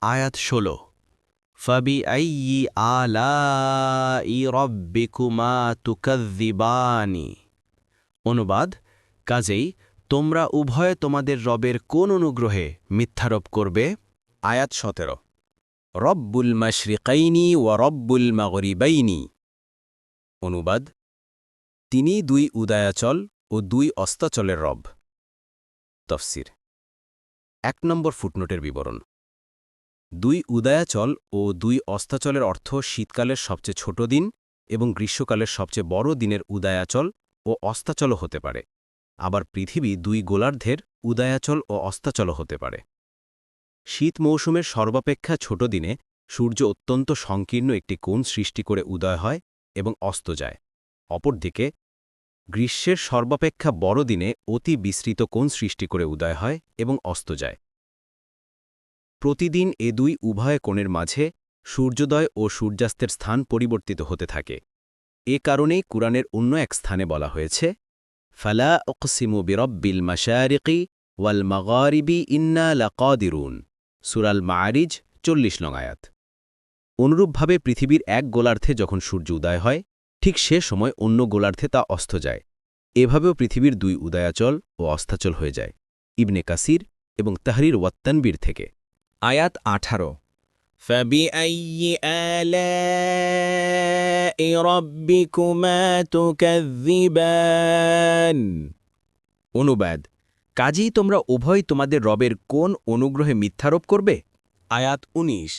আয়াত ১৬ ফাবিআইয়ি আলাই রব্বিকুমা তুকাযযিবানি। অনুবাদ, কাজেই তোমরা উভয়ে তোমাদের রবের কোন অনুগ্রহে মিথ্যারোপ করবে? আয়াত ১৭ রব্বুল মাশরিকাইনি ওয়া রব্বুল মাগরিবাইনি। অনুবাদ, তিনি দুই উদয়াচল ও দুই অস্তাচলের রব। তফসির ১ নম্বর ফুটনোটের বিবরণ। দুই উদয়াচল ও দুই অস্তাচলের অর্থ শীতকালের সবচেয়ে ছোট দিন এবং গ্রীষ্মকালের সবচেয়ে বড় দিনের উদয়াচল ও অস্তাচলও হতে পারে। আবার পৃথিবী দুই গোলার্ধের উদয়াচল ও অস্তাচলও হতে পারে। শীত মৌসুমের সর্বাপেক্ষা ছোট দিনে সূর্য অত্যন্ত সংকীর্ণ একটি কোণ সৃষ্টি করে উদয় হয় এবং অস্ত যায়। অপরদিকে গ্রীষ্মের সর্বাপেক্ষা বড় দিনে অতি বিস্তৃত কোণ সৃষ্টি করে উদয় হয় এবং অস্ত যায়। প্রতিদিন এ দুই উভয় কোণের মাঝে সূর্যোদয় ও সূর্যাস্তের স্থান পরিবর্তিত হতে থাকে। এ কারণেই কুরআনের অন্য এক স্থানে বলা হয়েছে, ফালা উকসিমু বিরব্বিল মাশারিকি ওয়াল মাগারিবি ইন্না লাকাদিরুন। সূরা আল মাআরিজ ৪০ নং আয়াত। অনুরূপভাবে পৃথিবীর এক গোলার্ধে যখন সূর্য উদয় হয়, ঠিক সে সময় অন্য গোলার্ধে তা অস্ত যায়। এভাবেও পৃথিবীর দুই উদয়াচল ও অস্তাচল হয়ে যায়। ইবনে কাসির এবং তাহরির ওয়াত্তানবীর থেকে। আয়াত ১৮ ফাবিআইয়ি আলাই রব্বিকুমা তুকাযযিবান। অনুবাদ, কাজেই তোমরা উভয় তোমাদের রবের কোন অনুগ্রহে মিথ্যারোপ করবে? আয়াত ১৯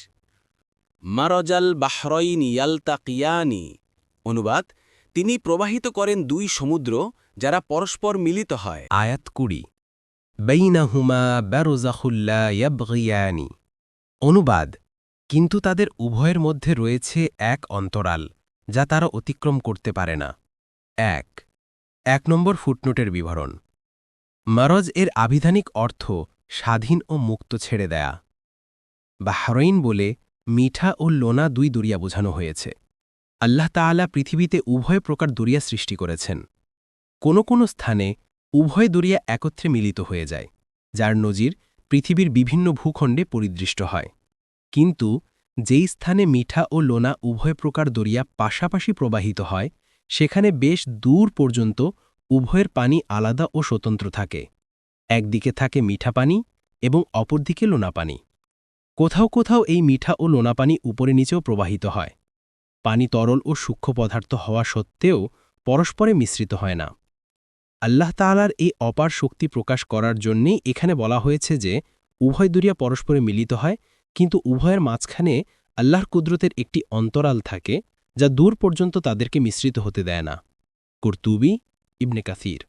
মারজাল বাহরাইনি ইয়ালতাকিয়ানি। অনুবাদ, তিনি প্রবাহিত করেন দুই সমুদ্র যারা পরস্পর মিলিত হয়। আয়াত ২০ বাইনাহুমা বারযাখুল্লা ইয়াবগিয়ানি। অনুবাদ, কিন্তু তাদের উভয়ের মধ্যে রয়েছে এক অন্তরাল যা তারা অতিক্রম করতে পারে না। ১ নম্বর ফুটনোটের বিবরণ। মারজ এর আবিধানিক অর্থ স্বাধীন ও মুক্ত ছেড়ে দেয়া। বাহরাইন বলে মিঠা ও লোনা দুই দরিয়া বোঝানো হয়েছে। আল্লাহ তাআলা পৃথিবীতে উভয় প্রকার দরিয়া সৃষ্টি করেছেন। কোনো কোনো স্থানে উভয় দরিয়া একত্রে মিলিত হয়ে যায়, যার নজির পৃথিবীর বিভিন্ন ভূখণ্ডে পরিদৃষ্ট হয়। কিন্তু যেই স্থানে মিঠা ও লোনা উভয় প্রকার দরিয়া পাশাপাশি প্রবাহিত হয়, সেখানে বেশ দূর পর্যন্ত উভয়ের পানি আলাদা ও স্বতন্ত্র থাকে। একদিকে থাকে মিঠা পানি এবং অপরদিকে লোনা পানি। কোথাও কোথাও এই মিঠা ও লোনা পানি উপরে নিচেও প্রবাহিত হয়। পানি তরল ও সূক্ষ্ম পদার্থ হওয়া সত্ত্বেও পরস্পরে মিশ্রিত হয় না। আল্লাহ তাআলার এই অপার শক্তি প্রকাশ করার জন্যেই এখানে বলা হয়েছে যে উভয় দরিয়া পরস্পরে মিলিত হয়, কিন্তু উভয়ের মাঝখানে আল্লাহর কুদরতের একটি অন্তরাল থাকে যা দূর পর্যন্ত তাদেরকে মিশ্রিত হতে দেয় না। কুরতুবী, ইবনে কাসির।